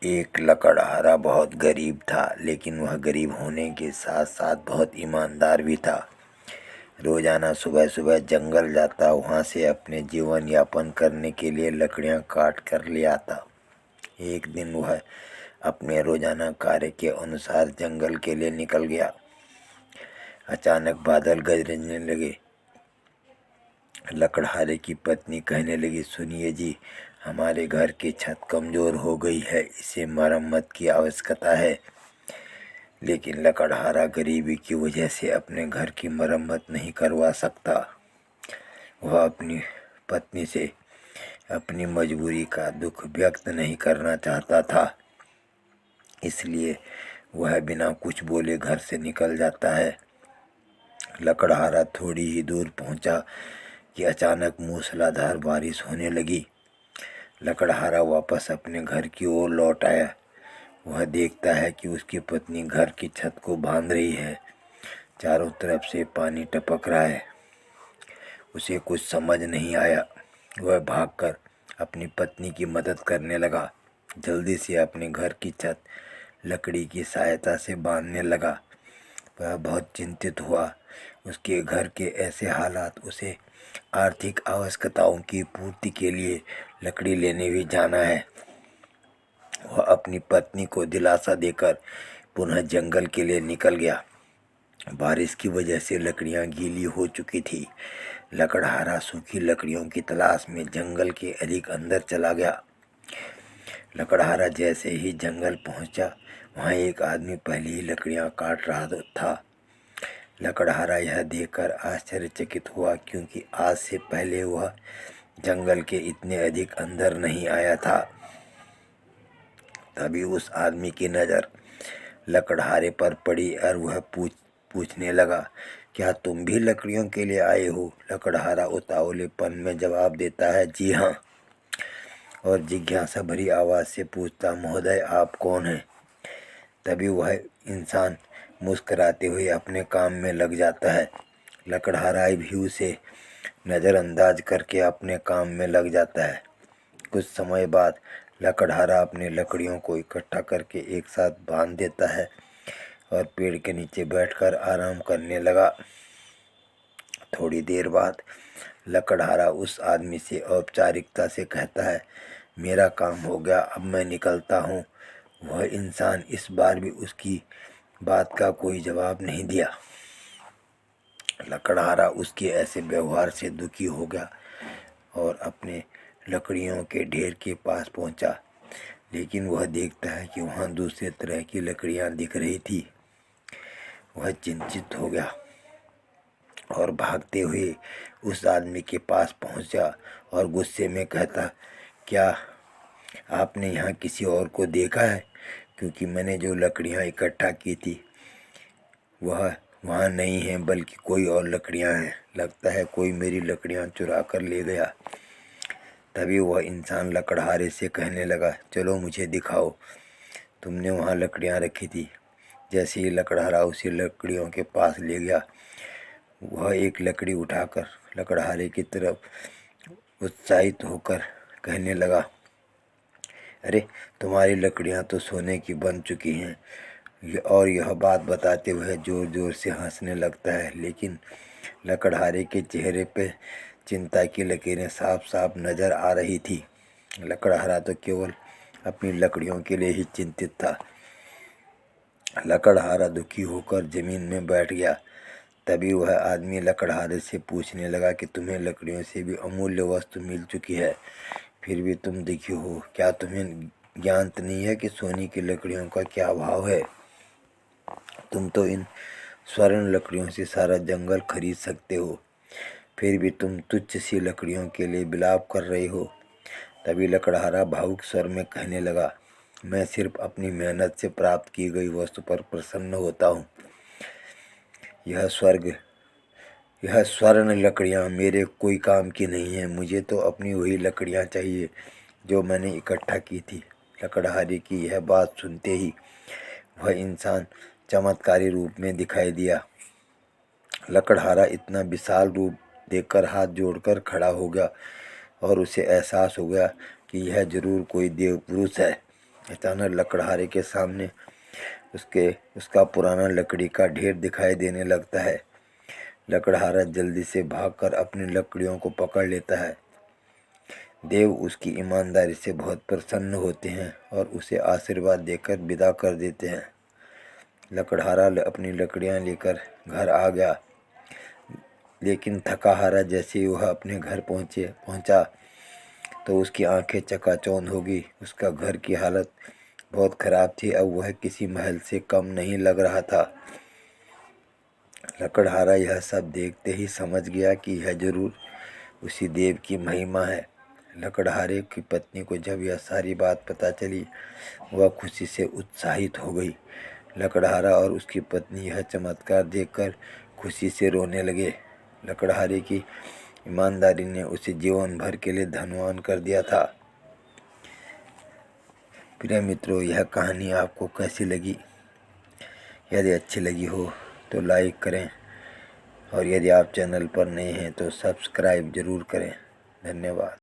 एक लकड़हारा बहुत गरीब था, लेकिन वह गरीब होने के साथ साथ बहुत ईमानदार भी था। रोजाना सुबह सुबह जंगल जाता, वहाँ से अपने जीवन यापन करने के लिए लकड़ियाँ काट कर ले आता। एक दिन वह अपने रोजाना कार्य के अनुसार जंगल के लिए निकल गया। अचानक बादल गरजने लगे। लकड़हारे की पत्नी कहने लगी, सुनिए जी, हमारे घर की छत कमज़ोर हो गई है, इसे मरम्मत की आवश्यकता है। लेकिन लकड़हारा गरीबी की वजह से अपने घर की मरम्मत नहीं करवा सकता। वह अपनी पत्नी से अपनी मजबूरी का दुख व्यक्त नहीं करना चाहता था, इसलिए वह बिना कुछ बोले घर से निकल जाता है। लकड़हारा थोड़ी ही दूर पहुंचा कि अचानक मूसलाधार बारिश होने लगी। लकड़हारा वापस अपने घर की ओर लौट आया। वह देखता है कि उसकी पत्नी घर की छत को बांध रही है। चारों तरफ से पानी टपक रहा है। उसे कुछ समझ नहीं आया। वह भागकर अपनी पत्नी की मदद करने लगा। जल्दी से अपने घर की छत लकड़ी की सहायता से बांधने लगा। वह बहुत चिंतित हुआ। उसके घर के ऐसे हालात उसे आर्थिक आवश्यकताओं की पूर्ति के लिए लकड़ी लेने भी जाना है। वह अपनी पत्नी को दिलासा देकर पुनः जंगल के लिए निकल गया। बारिश की वजह से लकड़ियां गीली हो चुकी थी। लकड़हारा सूखी लकड़ियों की तलाश में जंगल के अधिक अंदर चला गया। लकड़हारा जैसे ही जंगल पहुंचा, वहां एक आदमी पहले ही लकड़ियां काट रहा था। लकड़हारा यह देखकर आश्चर्यचकित हुआ, क्योंकि आज से पहले वह जंगल के इतने अधिक अंदर नहीं आया था। तभी उस आदमी की नज़र लकड़हारे पर पड़ी और वह पूछने लगा, क्या तुम भी लकड़ियों के लिए आए हो? लकड़हारा उतावलेपन में जवाब देता है, जी हाँ, और जिज्ञासा भरी आवाज़ से पूछता, महोदय आप कौन हैं? तभी वह इंसान मुस्कुराते हुए अपने काम में लग जाता है। लकड़हारा भी उसे नज़रअंदाज करके अपने काम में लग जाता है। कुछ समय बाद लकड़हारा अपनी लकड़ियों को इकट्ठा करके एक साथ बांध देता है और पेड़ के नीचे बैठकर आराम करने लगा। थोड़ी देर बाद लकड़हारा उस आदमी से औपचारिकता से कहता है, मेरा काम हो गया, अब मैं निकलता हूँ। वह इंसान इस बार भी उसकी बात का कोई जवाब नहीं दिया। लकड़हारा उसके ऐसे व्यवहार से दुखी हो गया और अपने लकड़ियों के ढेर के पास पहुंचा, लेकिन वह देखता है कि वहां दूसरे तरह की लकड़ियां दिख रही थी। वह चिंतित हो गया और भागते हुए उस आदमी के पास पहुंचा और गुस्से में कहता, क्या आपने यहाँ किसी और को देखा है? क्योंकि मैंने जो लकड़ियाँ इकट्ठा की थी वह वहाँ नहीं है, बल्कि कोई और लकड़ियाँ हैं। लगता है कोई मेरी लकड़ियाँ चुरा कर ले गया। तभी वह इंसान लकड़हारे से कहने लगा, चलो मुझे दिखाओ, तुमने वहाँ लकड़ियाँ रखी थी। जैसे ही लकड़हारा उसी लकड़ियों के पास ले गया, वह एक लकड़ी उठाकर लकड़हारे की तरफ उत्साहित होकर कहने लगा, अरे तुम्हारी लकड़ियाँ तो सोने की बन चुकी हैं। और यह बात बताते हुए ज़ोर ज़ोर से हंसने लगता है, लेकिन लकड़हारे के चेहरे पे चिंता की लकीरें साफ साफ नज़र आ रही थी। लकड़हारा तो केवल अपनी लकड़ियों के लिए ही चिंतित था। लकड़हारा दुखी होकर ज़मीन में बैठ गया। तभी वह आदमी लकड़हारे से पूछने लगा कि तुम्हें लकड़ियों से भी अमूल्य वस्तु मिल चुकी है, फिर भी तुम दुखी हो। क्या तुम्हें ज्ञान नहीं है कि सोने की लकड़ियों का क्या भाव है? तुम तो इन स्वर्ण लकड़ियों से सारा जंगल खरीद सकते हो, फिर भी तुम तुच्छ सी लकड़ियों के लिए विलाप कर रहे हो। तभी लकड़हारा भावुक स्वर में कहने लगा, मैं सिर्फ अपनी मेहनत से प्राप्त की गई वस्तु पर प्रसन्न होता हूँ। यह स्वर्ण लकड़ियाँ मेरे कोई काम की नहीं है। मुझे तो अपनी वही लकड़ियाँ चाहिए जो मैंने इकट्ठा की थी। लकड़हारे की यह बात सुनते ही वह इंसान चमत्कारी रूप में दिखाई दिया। लकड़हारा इतना विशाल रूप देखकर हाथ जोड़कर खड़ा हो गया और उसे एहसास हो गया कि यह जरूर कोई देव पुरुष है। अचानक लकड़हारे के सामने उसका पुराना लकड़ी का ढेर दिखाई देने लगता है। लकड़हारा जल्दी से भागकर अपनी लकड़ियों को पकड़ लेता है। देव उसकी ईमानदारी से बहुत प्रसन्न होते हैं और उसे आशीर्वाद देकर विदा कर देते हैं। लकड़हारा अपनी लकड़ियां लेकर घर आ गया, लेकिन थका हारा जैसे ही वह अपने घर पहुंचा तो उसकी आंखें चकाचौंध हो गई। उसका घर की हालत बहुत खराब थी। अब वह किसी महल से कम नहीं लग रहा था। लकड़हारा यह सब देखते ही समझ गया कि यह जरूर उसी देव की महिमा है। लकड़हारे की पत्नी को जब यह सारी बात पता चली, वह खुशी से उत्साहित हो गई। लकड़हारा और उसकी पत्नी यह चमत्कार देखकर खुशी से रोने लगे। लकड़हारे की ईमानदारी ने उसे जीवन भर के लिए धनवान कर दिया था। प्रिय मित्रों, यह कहानी आपको कैसी लगी? यदि अच्छी लगी हो तो लाइक करें, और यदि आप चैनल पर नए हैं तो सब्सक्राइब जरूर करें। धन्यवाद।